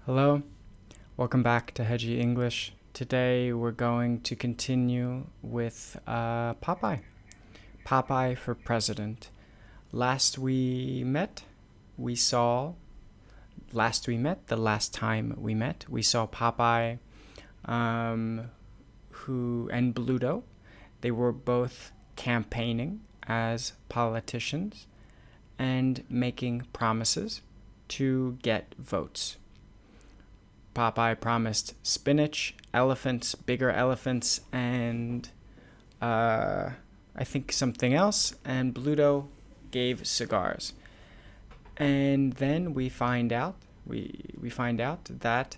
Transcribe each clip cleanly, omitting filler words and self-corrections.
Hello, welcome back to Hedgie English. Today we're going to continue with Popeye. Popeye for president. The last time we met, we saw Popeye who and Bluto. They were both campaigning as politicians and making promises to get votes. Popeye promised spinach, elephants, bigger elephants, and I think something else, and Bluto gave cigars. And then we find out that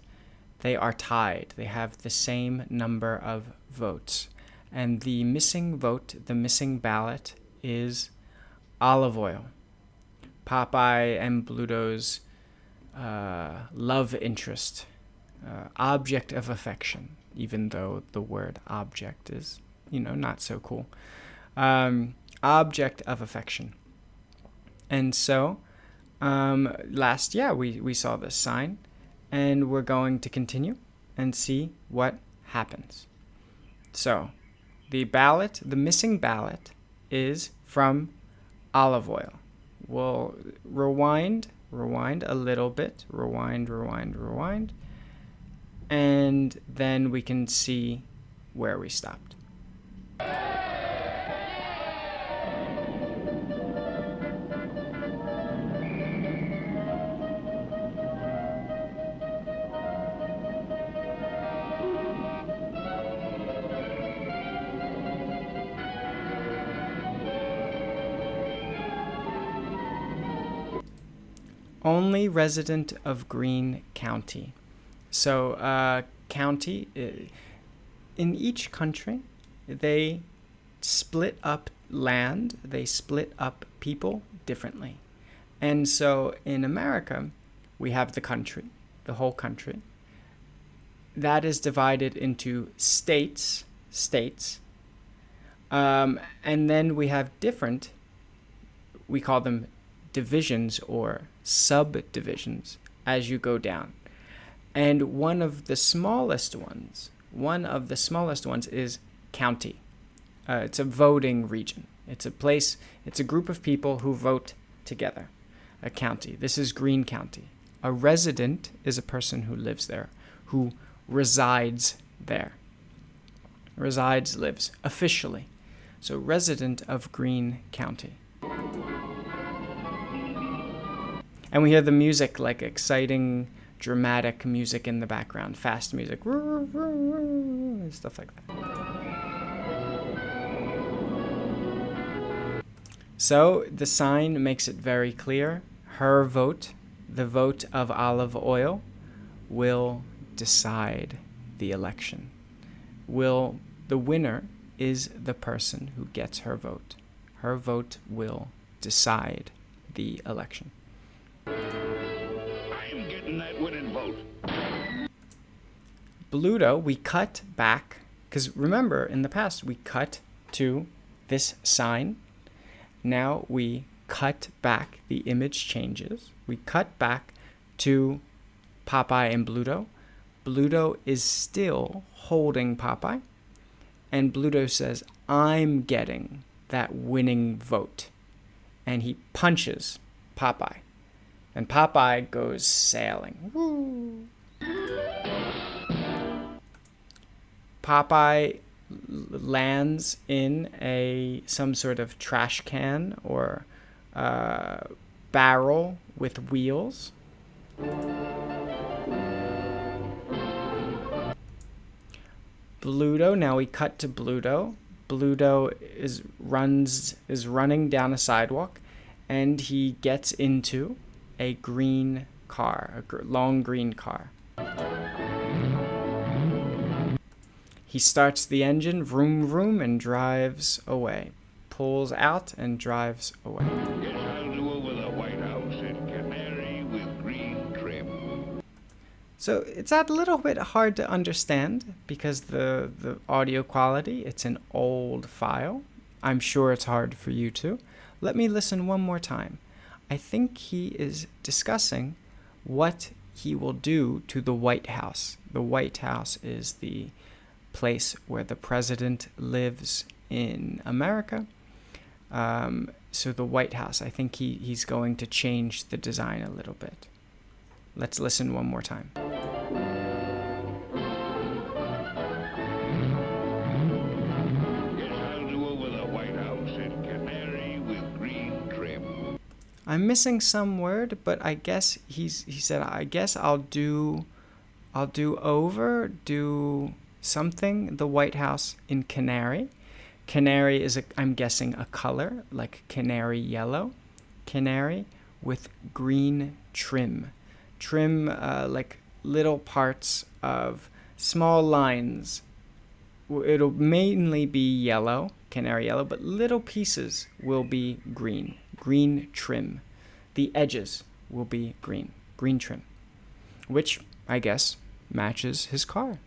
they are tied. They have the same number of votes. And the missing vote, the missing ballot, is olive oil. Popeye and Bluto's love interest. Object of affection, even though the word object is, not so cool. Object of affection. And so, we saw this sign, and we're going to continue and see what happens. So, the missing ballot is from olive oil. We'll rewind a little bit, rewind. And then we can see where we stopped. Only resident of Greene County. So, county, in each country, they split up land, they split up people differently. And so in America, we have the country, the whole country. That is divided into states. And then we have we call them divisions or subdivisions as you go down. And one of the smallest ones is county. It's a voting region. It's a group of people who vote together. A county. This is Greene County. A resident is a person who lives there, who resides there. Lives officially. So resident of Greene County. And we hear the music, like exciting, dramatic music in the background, fast music, and stuff like that. So the sign makes it very clear. Her vote, the vote of olive oil, will decide the election. The winner is the person who gets her vote. Her vote will decide the election. That winning vote. Bluto, we cut back, because remember, in the past, we cut to this sign. Now we cut back, the image changes. We cut back to Popeye and Bluto. Bluto is still holding Popeye, and Bluto says, "I'm getting that winning vote." And he punches Popeye. And Popeye goes sailing. Woo! Popeye lands in some sort of trash can or barrel with wheels. Bluto, now we cut to Bluto. Bluto is running down a sidewalk, and he gets into a green car, long green car. He starts the engine, vroom vroom, and drives away. Pulls out and drives away. Guess I'll do over the White House in canary with green trim. So it's a little bit hard to understand because the audio quality, it's an old file. I'm sure it's hard for you too. Let me listen one more time. I think he is discussing what he will do to the White House. The White House is the place where the president lives in America. So the White House, I think he's going to change the design a little bit. Let's listen one more time. I'm missing some word, but I guess he said, I guess I'll do something the White House in canary. Canary is I'm guessing a color, like canary yellow. Canary with green trim. Trim like little parts of small lines. It'll mainly be yellow, canary yellow, but little pieces will be green. Green trim. The edges will be green trim, which I guess matches his car.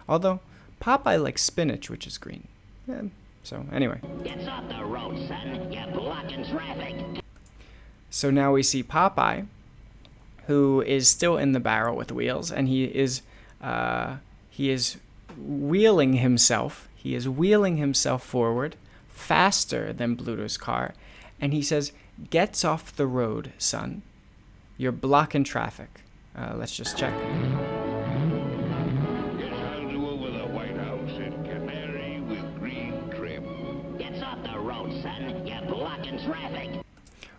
Although Popeye likes spinach, which is green. Yeah, so anyway. Get off the road, son. You're blocking traffic. So now we see Popeye, who is still in the barrel with wheels, and he is wheeling himself. He is wheeling himself forward faster than Bluto's car, and he says, "Gets off the road, son. You're blocking traffic." Let's just check. Yes, I'll do over the White House in canary with green trim. Get off the road, son. You're blocking traffic.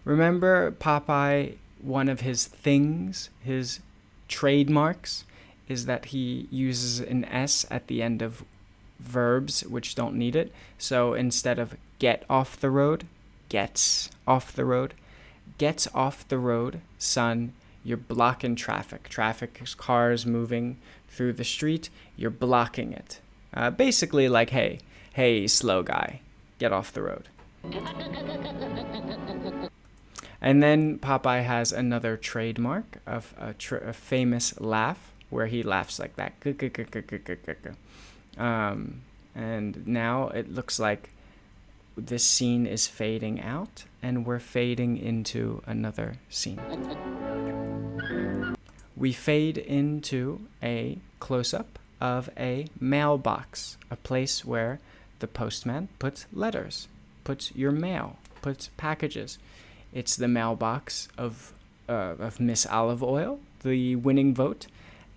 Remember Popeye, one of his things, his trademarks, is that he uses an S at the end of verbs which don't need it. So instead of get off the road, gets off the road. Gets off the road, son. You're blocking traffic. Traffic is cars moving through the street. You're blocking it. Basically like, hey, slow guy, get off the road. And then Popeye has another trademark of a famous laugh where he laughs like that. And now it looks like this scene is fading out and we're fading into another scene. We fade into a close-up of a mailbox, a place where the postman puts letters, puts your mail, puts packages. It's the mailbox of Miss Olive Oil, the winning vote,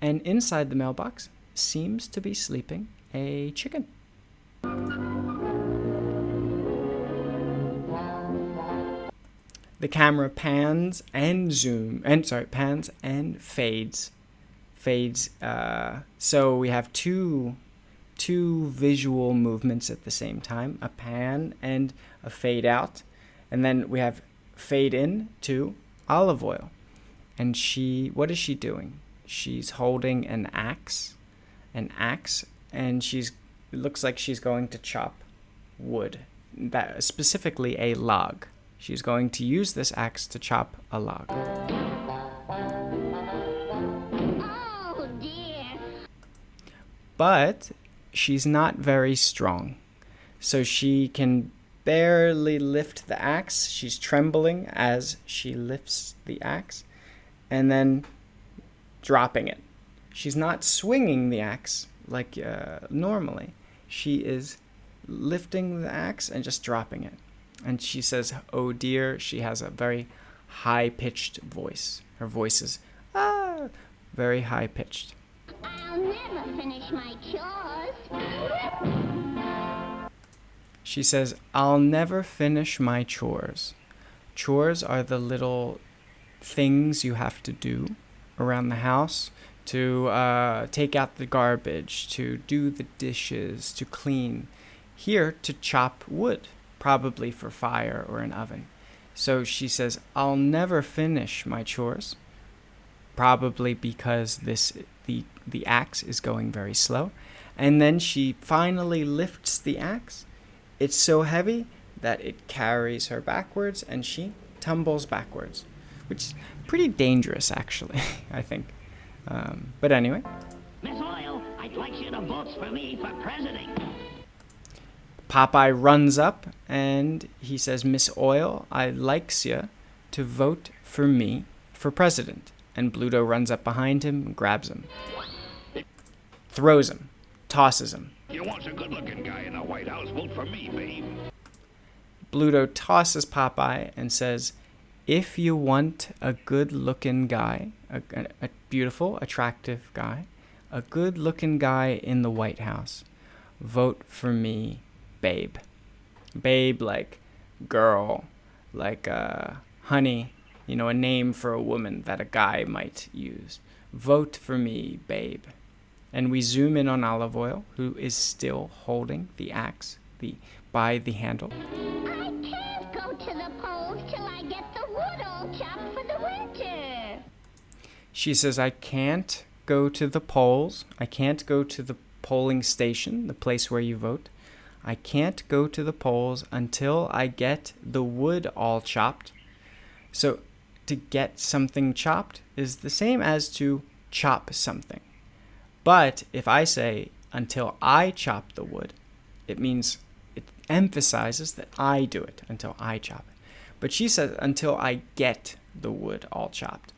and inside the mailbox seems to be sleeping a chicken. The camera pans and pans and fades. So we have two visual movements at the same time, a pan and a fade out. And then we have fade in to Olive Oil. And what is she doing? She's holding an axe, and it looks like she's going to chop wood, that specifically a log. She's going to use this axe to chop a log. Oh, dear. But she's not very strong, so she can barely lift the axe. She's trembling as she lifts the axe and then dropping it. She's not swinging the axe like normally. She is lifting the axe and just dropping it. And she says, "Oh dear." She has a very high-pitched voice. Her voice is very high-pitched. I'll never finish my chores. She says, "I'll never finish my chores." Chores are the little things you have to do around the house to take out the garbage, to do the dishes, to clean. Here, to chop wood, probably for fire or an oven. So she says, "I'll never finish my chores," probably because the axe is going very slow. And then she finally lifts the axe. It's so heavy that it carries her backwards, and she tumbles backwards, which is pretty dangerous, actually, I think. But anyway. Miss Oil, I'd like you to vote for me for president. Popeye runs up and he says, "Miss Oil, I'd likes you to vote for me for president." And Bluto runs up behind him and grabs him. Throws him. Tosses him. You want a good-looking guy in the White House? Vote for me, babe. Bluto tosses Popeye and says, if you want a good-looking guy, a beautiful, attractive guy, a good-looking guy in the White House, vote for me, babe. Babe like girl, like honey, a name for a woman that a guy might use. Vote for me, babe. And we zoom in on Olive Oyl, who is still holding the axe by the handle. I can't go to the polls till I get the wood all chopped for the winter. She says, I can't go to the polls. I can't go to the polling station, the place where you vote. I can't go to the polls until I get the wood all chopped. So to get something chopped is the same as to chop something. But if I say until I chop the wood, it means it emphasizes that I do it until I chop it. But she says until I get the wood all chopped,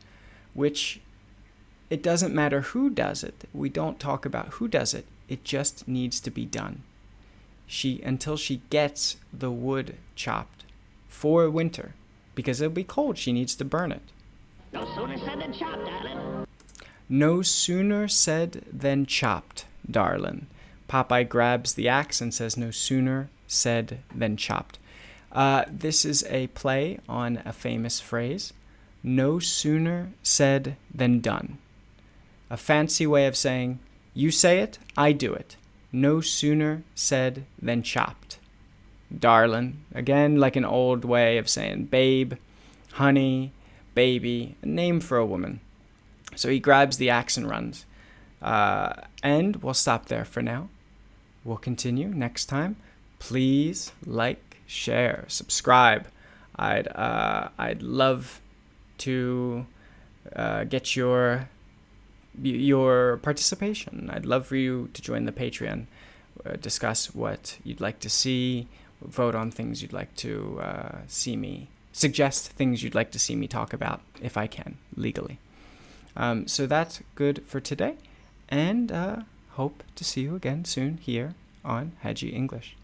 which it doesn't matter who does it. We don't talk about who does it. It just needs to be done. Until she gets the wood chopped for winter, because it'll be cold. She needs to burn it. No sooner said than chopped, darling. No sooner said than chopped, darlin'. Popeye grabs the axe and says, no sooner said than chopped. This is a play on a famous phrase, no sooner said than done. A fancy way of saying, you say it, I do it. No sooner said than chopped. Darlin', again, like an old way of saying babe, honey, baby, a name for a woman. So he grabs the axe and runs. And we'll stop there for now. We'll continue next time. Please like, share, subscribe. I'd love to get your participation. I'd love for you to join the Patreon, discuss what you'd like to see, vote on things you'd like to see me, suggest things you'd like to see me talk about if I can, legally. So that's good for today, and hope to see you again soon here on Hedgie English.